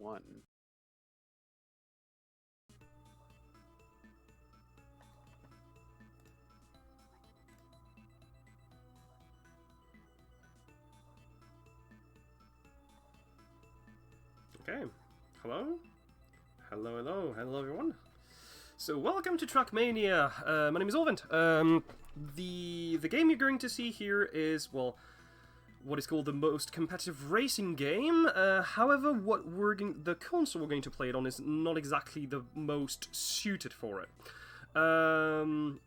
one. Okay, hello? Hello everyone. So welcome to Trackmania. My name is Ulvind. The game you're going to see here is, well, what is called the most competitive racing game. However, the console we're going to play it on is not exactly the most suited for it. So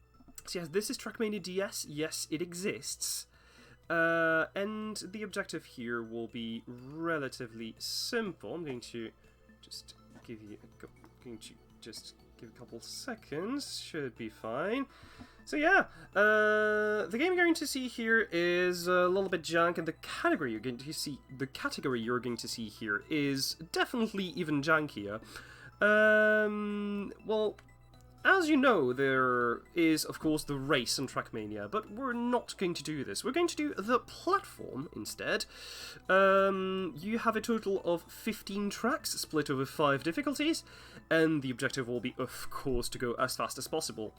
yes, this is Trackmania DS. Yes, it exists. And the objective here will be relatively simple. I'm going to just give you a couple seconds. Should be fine. So yeah, the game you're going to see here is a little bit junk, and the category you're going to see here is definitely even jankier. Well, as you know, there is, of course, the race in Trackmania, but we're not going to do this. We're going to do the platform instead. You have a total of 15 tracks split over 5 difficulties, and the objective will be, of course, to go as fast as possible.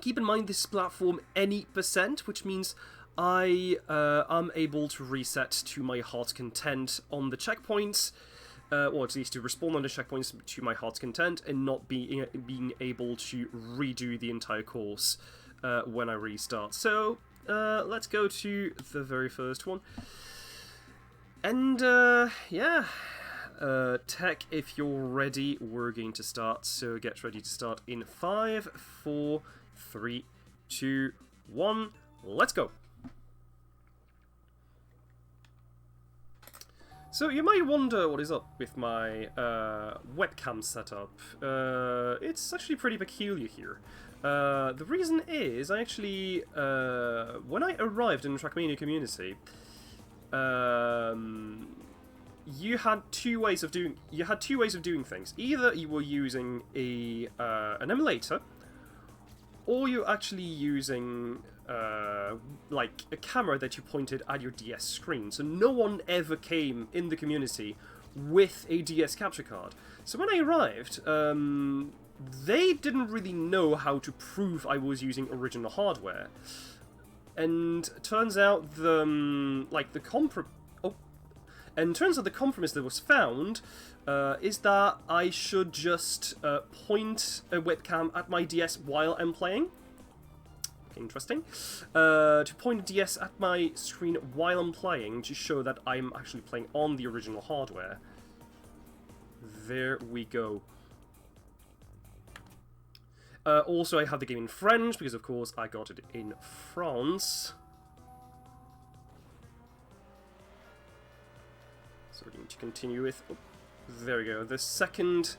Keep in mind this is platform any percent, which means I am able to reset to my heart's content on the checkpoints, or at least to respawn on the checkpoints to my heart's content, and not being able to redo the entire course when I restart. So let's go to the very first one. And yeah, tech, if you're ready, we're going to start. So get ready to start in 5, 4, 3, 2, 1, let's go! So you might wonder what is up with my webcam setup. It's actually pretty peculiar here. The reason is, I actually, when I arrived in the Trackmania community, you had two ways of doing things. Either you were using an emulator, or you're actually using like a camera that you pointed at your DS screen. So no one ever came in the community with a DS capture card. So when I arrived, they didn't really know how to prove I was using original hardware. And turns out the compromise that was found is that I should just point a webcam at my DS while I'm playing. Interesting. To point a DS at my screen while I'm playing to show that I'm actually playing on the original hardware. There we go. Also, I have the game in French, because of course I got it in France. So we're going to continue with... Oh, there we go. The second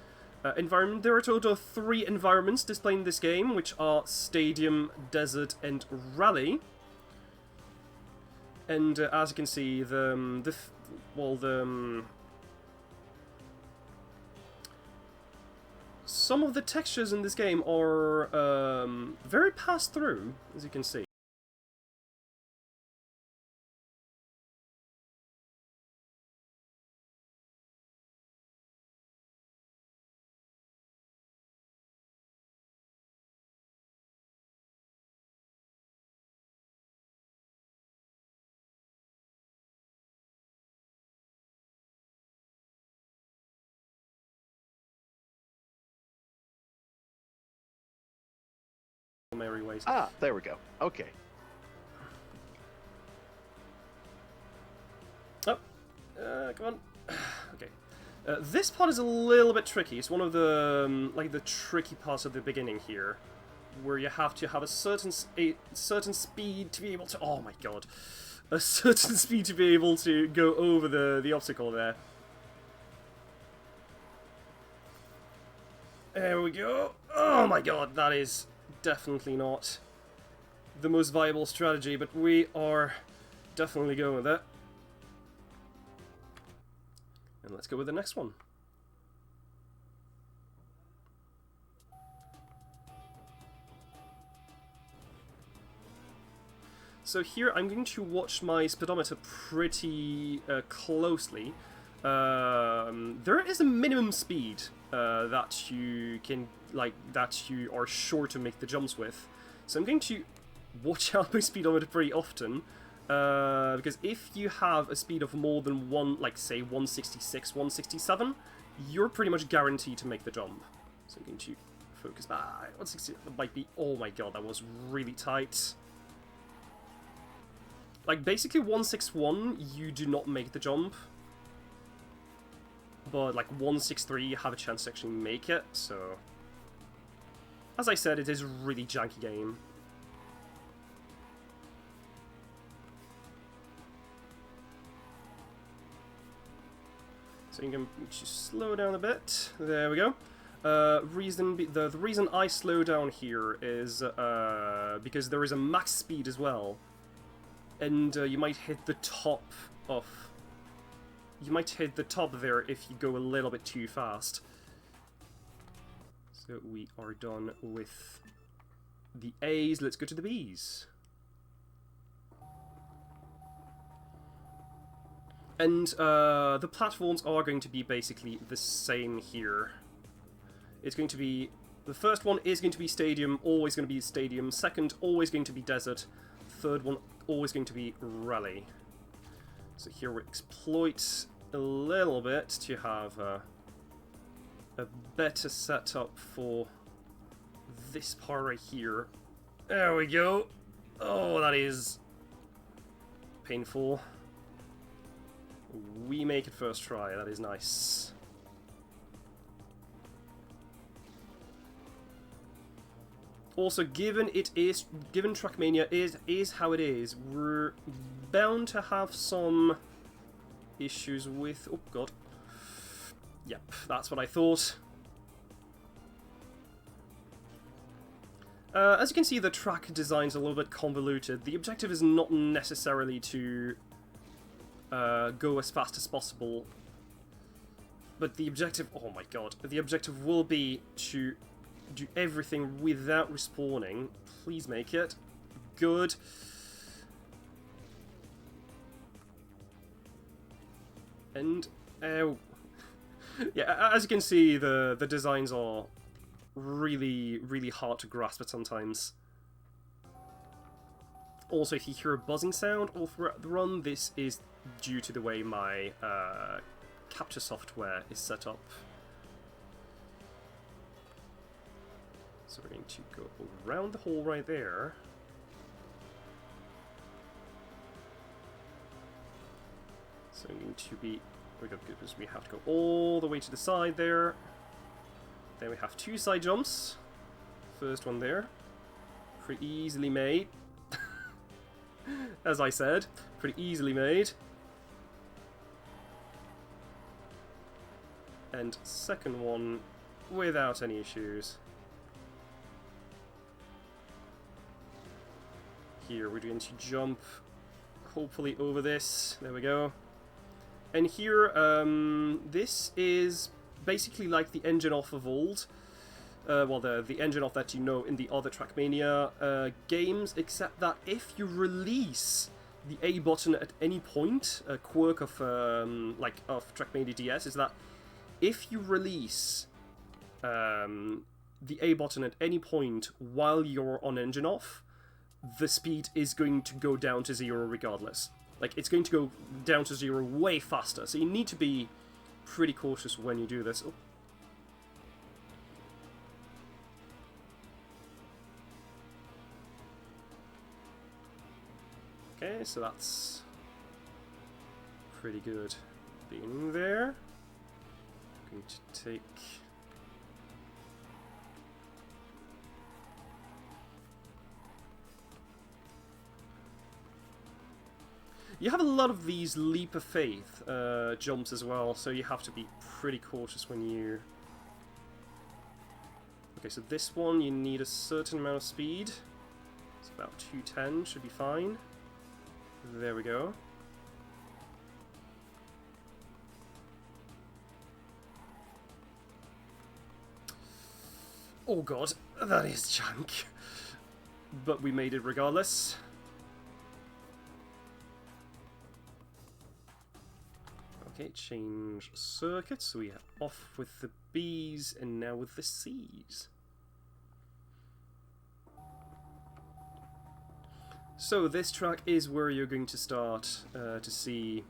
environment. There are a total of 3 environments displayed in this game, which are Stadium, Desert, and Rally. And as you can see, some of the textures in this game are very pass-through, as you can see. Ways. Ah, there we go. Okay. Oh, come on. Okay. This part is a little bit tricky. It's one of the the tricky parts of the beginning here, where you have to have a certain speed to be able to. Oh my god, a certain speed to be able to go over the obstacle there. There we go. Oh my god, that is definitely not the most viable strategy, but we are definitely going with it. And let's go with the next one. So here I'm going to watch my speedometer pretty closely. there is a minimum speed that you can, like, that you are sure to make the jumps with. So I'm going to watch out my speedometer pretty often, because if you have a speed of more than one, like say 166, 167, you're pretty much guaranteed to make the jump. So I'm going to focus. 160, that might be. Oh my god, that was really tight. Like basically 161, you do not make the jump. But like 163, you have a chance to actually make it, so... As I said, it is a really janky game. So you can just slow down a bit. There we go. The reason I slow down here is because there is a max speed as well. And you might hit the top of... You might hit the top there if you go a little bit too fast. So we are done with the A's. Let's go to the B's. And the platforms are going to be basically the same here. It's going to be... The first one is going to be stadium, always going to be stadium. Second, always going to be desert. Third one, always going to be rally. So here we exploit a little bit to have a better setup for this part right here. There we go. Oh, that is painful. We make it first try. That is nice. Also, given Trackmania is how it is, we're bound to have some issues with... Oh god. Yep, that's what I thought. As you can see, the track design's a little bit convoluted. The objective is not necessarily to go as fast as possible, but the objective... Oh my god. The objective will be to do everything without respawning. Please make it. Good. And... Oh. Yeah, as you can see, the designs are really, really hard to grasp at sometimes. Also, if you hear a buzzing sound all throughout the run, this is due to the way my capture software is set up. So we're going to go around the hole right there. So I'm going to be... Because we have to go all the way to the side there. Then we have two side jumps. First one there. Pretty easily made. As I said, pretty easily made. And second one without any issues. Here we're going to jump hopefully over this. There we go. And here, this is basically like the engine off of old. Well, the engine off that you know in the other Trackmania games, except that if you release the A button at any point, a quirk of of Trackmania DS is that if you release the A button at any point while you're on engine off, the speed is going to go down to 0 regardless. Like, it's going to go down to 0 way faster, so you need to be pretty cautious when you do this. Oh. Okay, so that's pretty good. Being there. I'm going to take... You have a lot of these leap of faith jumps as well, so you have to be pretty cautious when you... Okay, so this one you need a certain amount of speed. It's about 210, should be fine. There we go. Oh god, that is junk. But we made it regardless. Okay, change circuit. So we are off with the B's and now with the C's. So this track is where you're going to start to see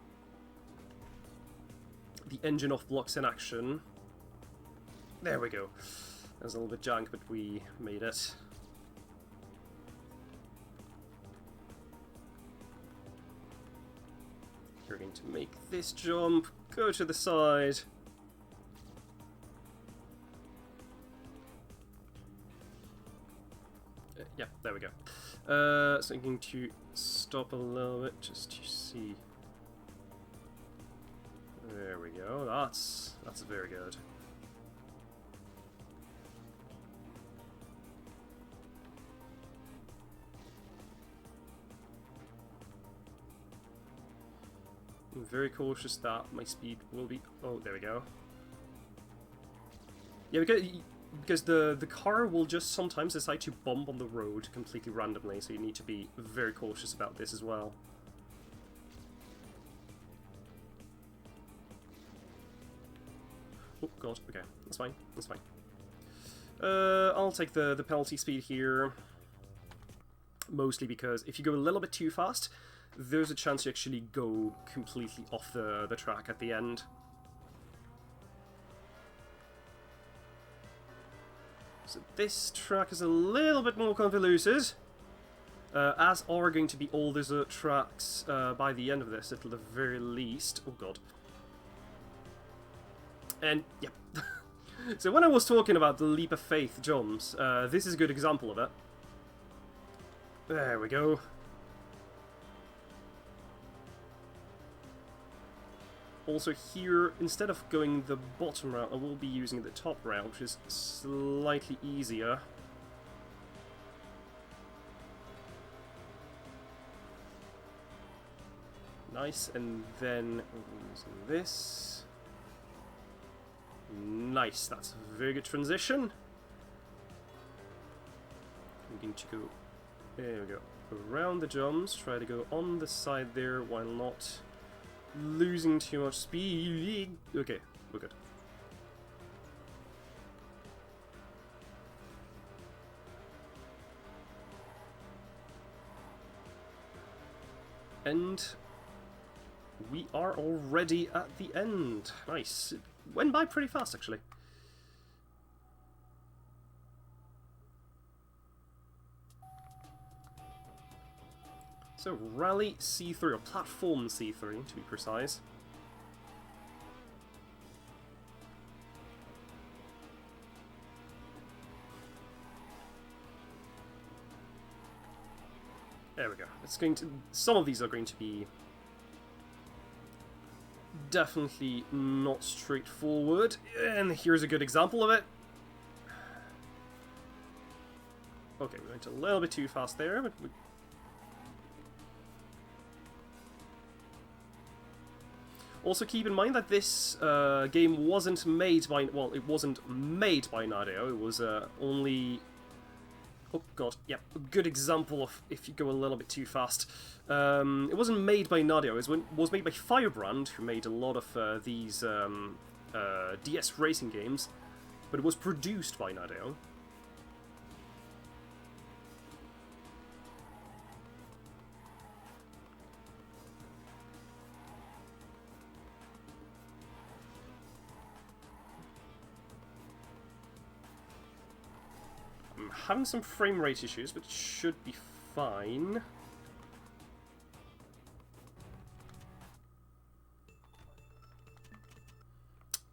the engine off blocks in action. There we go. That was a little bit jank, but we made it. You're going to make this jump, go to the side. Yeah, there we go. So I'm going to stop a little bit just to see. There we go. That's very good. I'm very cautious that my speed will be... Oh, there we go. Yeah, because the car will just sometimes decide to bump on the road completely randomly, so you need to be very cautious about this as well. Oh god, okay, that's fine, that's fine. I'll take the penalty speed here, mostly because if you go a little bit too fast, there's a chance you actually go completely off the track at the end. So this track is a little bit more convoluted, as are going to be all desert tracks by the end of this, at the very least. Oh god. And, yeah. So when I was talking about the leap of faith jumps, this is a good example of it. There we go. Also here, instead of going the bottom route, I will be using the top route, which is slightly easier. Nice, and then using this. Nice, that's a very good transition. I'm going to go, there we go, around the jumps, try to go on the side there while not losing too much speed. Okay, we're good. And we are already at the end. Nice. It went by pretty fast, actually. So, Rally C3, or Platform C3 to be precise. There we go. It's going to. Some of these are going to be definitely not straightforward, and here's a good example of it. Okay, we went a little bit too fast there, but we... Also keep in mind that this game wasn't made by... Well, it wasn't made by Nadeo, it was only... Oh god, yeah, a good example of if you go a little bit too fast. It wasn't made by Nadeo, it was made by Firebrand, who made a lot of these DS racing games, but it was produced by Nadeo. I'm having some frame rate issues, but it should be fine.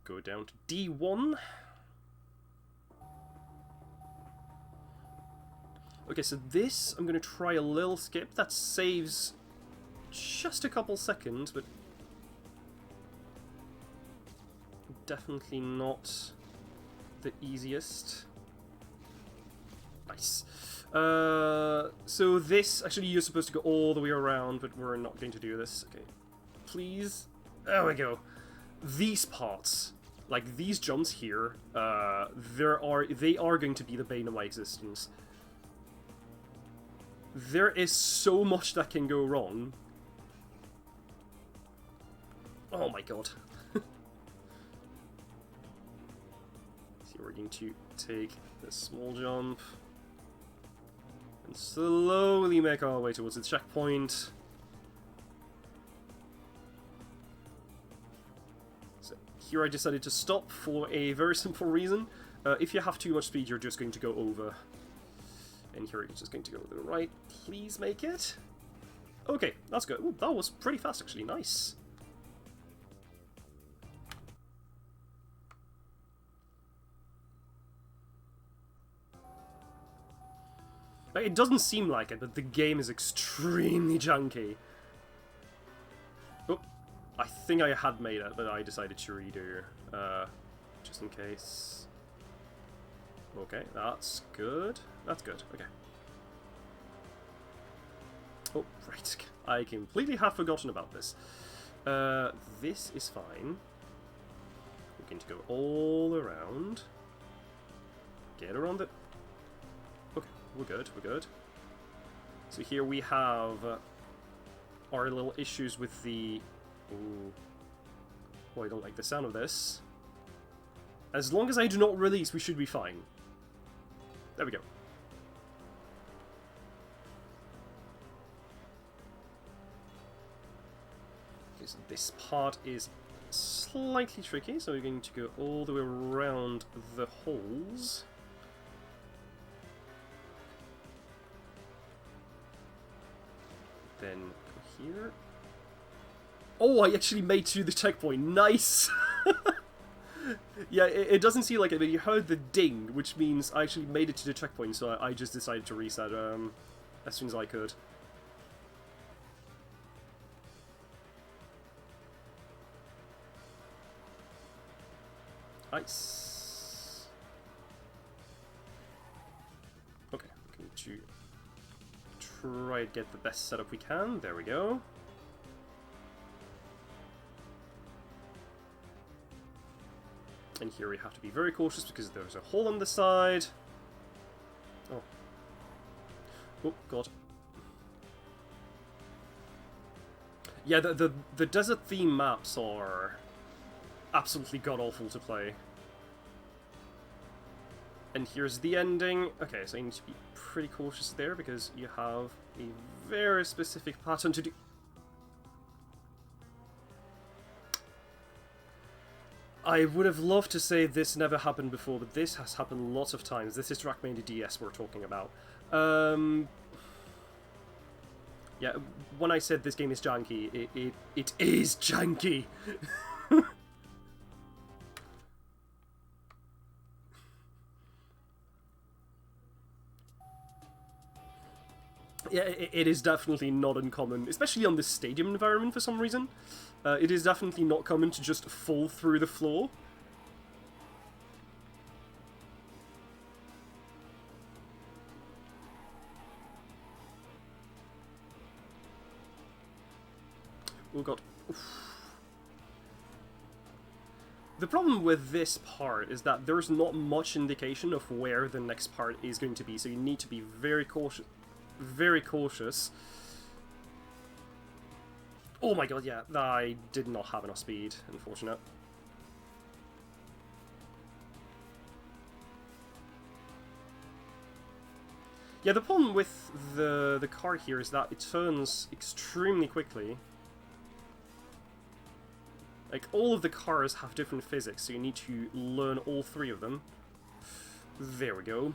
Go down to D1. Okay, so this, I'm going to try a little skip. That saves just a couple seconds, but definitely not the easiest. Nice. So this, actually you're supposed to go all the way around, but we're not going to do this. Okay, please. There we go. These parts, like these jumps here, they are going to be the bane of my existence. There is so much that can go wrong. Oh my god. So we're going to take this small jump and slowly make our way towards the checkpoint. So here I decided to stop for a very simple reason. If you have too much speed, you're just going to go over. And here you're just going to go to the right. Please make it. Okay, that's good. Ooh, that was pretty fast, actually. Nice. Like, it doesn't seem like it, but the game is extremely junky. Oh, I think I had made it, but I decided to redo. Just in case. Okay, that's good. That's good. Okay. Oh, right. I completely have forgotten about this. This is fine. We're going to go all around. Get around the... Okay, we're good, we're good. So here we have our little issues with the... Ooh. Oh, I don't like the sound of this. As long as I do not release, we should be fine. There we go. Okay, so this part is slightly tricky, so we're going to go all the way around the holes. Then go here. Oh, I actually made it to the checkpoint. Nice! Yeah, it doesn't seem like it, but you heard the ding, which means I actually made it to the checkpoint, so I just decided to reset as soon as I could. Nice. Okay, I'm going to try to get the best setup we can. There we go. And here we have to be very cautious because there's a hole on the side. Oh. Oh, God. Yeah, the desert theme maps are absolutely god-awful to play. And here's the ending. Okay, so you need to be pretty cautious there because you have a very specific pattern to do. I would have loved to say this never happened before, but this has happened lots of times. This is Trackmania DS we're talking about. Yeah, when I said this game is janky, it is janky! Yeah, it is definitely not uncommon, especially on this stadium environment for some reason. It is definitely not common to just fall through the floor. Oh god. Oof. The problem with this part is that there's not much indication of where the next part is going to be, so you need to be very cautious. Very cautious. Oh my god, yeah, I did not have enough speed, unfortunate. Yeah, the problem with the car here is that it turns extremely quickly. Like, all of the cars have different physics, so you need to learn all three of them. There we go.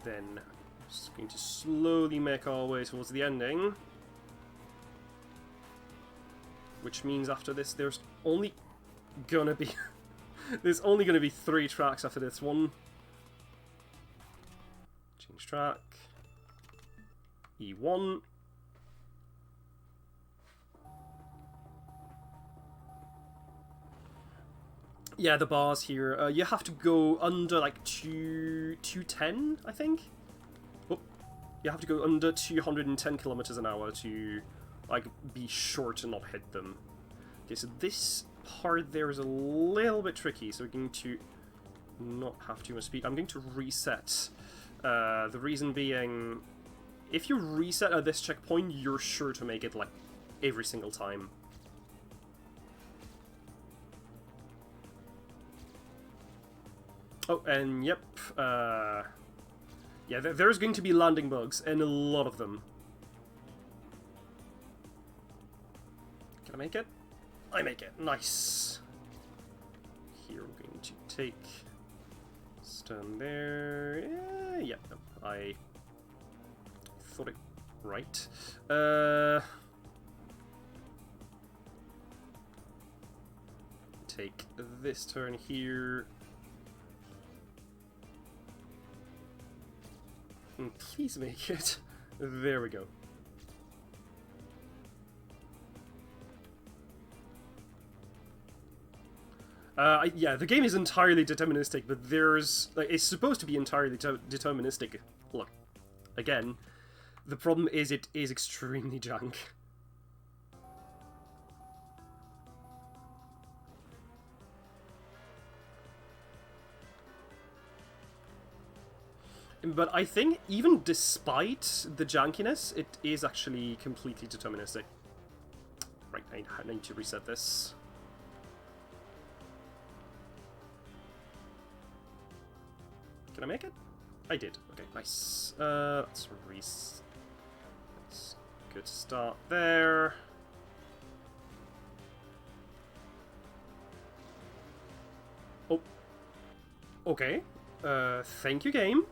Then, just going to slowly make our way towards the ending. Which means after this, there's only gonna be... there's only gonna be 3 tracks after this one. Change track. E1. Yeah, the bars here. You have to go under like 210, I think. Oh, you have to go under 210 kilometers an hour to like be sure to not hit them. Okay, so this part there is a little bit tricky, so we're going to not have too much speed. I'm going to reset. The reason being, if you reset at this checkpoint, you're sure to make it, like, every single time. Oh, and yep, yeah, there's going to be landing bugs, and a lot of them. Can I make it? I make it. Nice. Here we're going to take... Stand there. Yeah, no, I thought it right. Take this turn here. And please make it. There we go. Yeah, the game is entirely deterministic, but there's... like, it's supposed to be entirely deterministic. Look, again, the problem is it is extremely jank. But I think, even despite the jankiness, it is actually completely deterministic. Right, I need to reset this. Can I make it? I did. Okay, nice. Let's reset. That's a good start there. Oh. Okay. Thank you, game.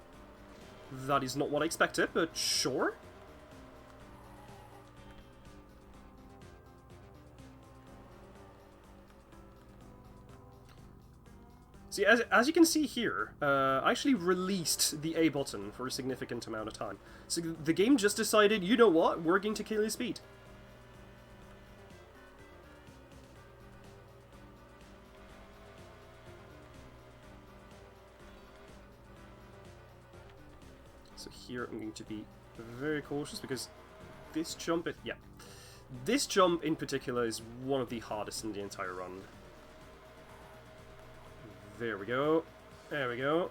That is not what I expected, but sure. See, as you can see here, I actually released the A button for a significant amount of time. So the game just decided, you know what, we're going to kill your speed. So here I'm going to be very cautious because this jump, this jump in particular is one of the hardest in the entire run. There we go. There we go.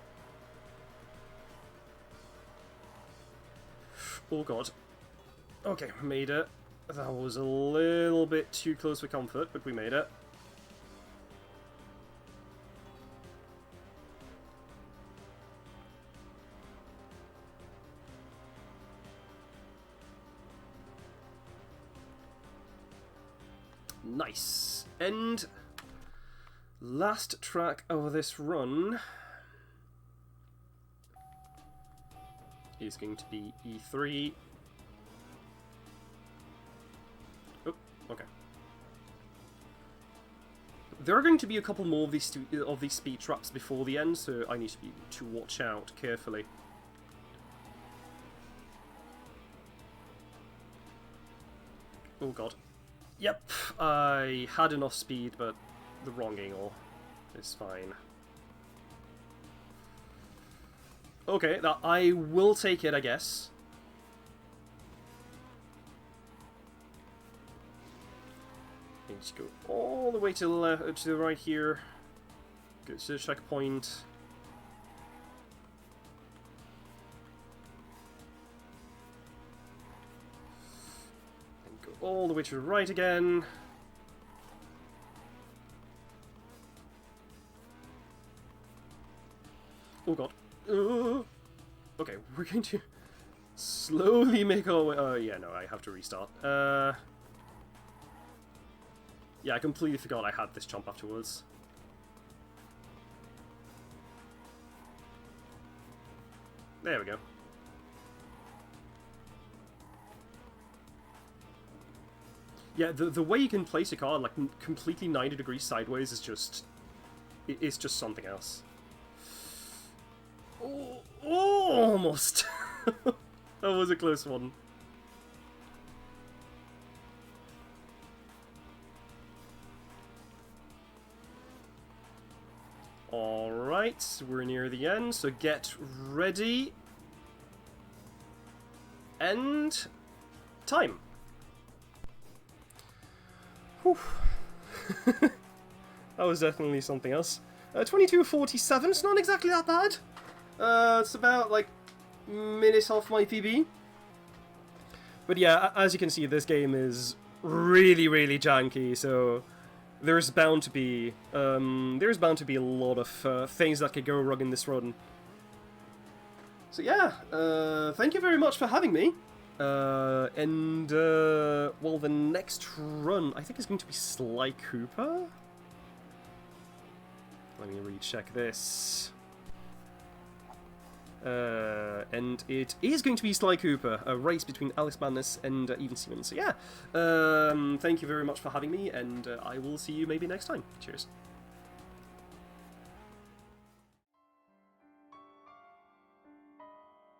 Oh god. Okay, we made it. That was a little bit too close for comfort, but we made it. Nice. And last track of this run is going to be E3. Oh, okay. There are going to be a couple more of these speed traps before the end, so I need to watch out carefully. Oh god. Yep, I had enough speed, but the wrong angle is fine. Okay, that I will take it, I guess. Need to go all the way to the right here. Go to the checkpoint. All the way to the right again. Oh god. Okay, we're going to slowly make our way... Oh, yeah, no, I have to restart. Yeah, I completely forgot I had this jump afterwards. There we go. Yeah, the way you can place a car like completely 90 degrees sideways is just... it's just something else. Oh, almost! That was a close one. Alright, we're near the end, so get ready. And... time. Whew. That was definitely something else. 22:47, it's not exactly that bad. It's about, like, minutes off my PB. But yeah, as you can see, this game is really, really janky, so there's bound to be a lot of things that could go wrong in this run. So yeah, thank you very much for having me. Well, the next run, I think, is going to be Sly Cooper. Let me recheck this. And it is going to be Sly Cooper, a race between Alex Madness and Even Stevens. So yeah, thank you very much for having me, and I will see you maybe next time. Cheers.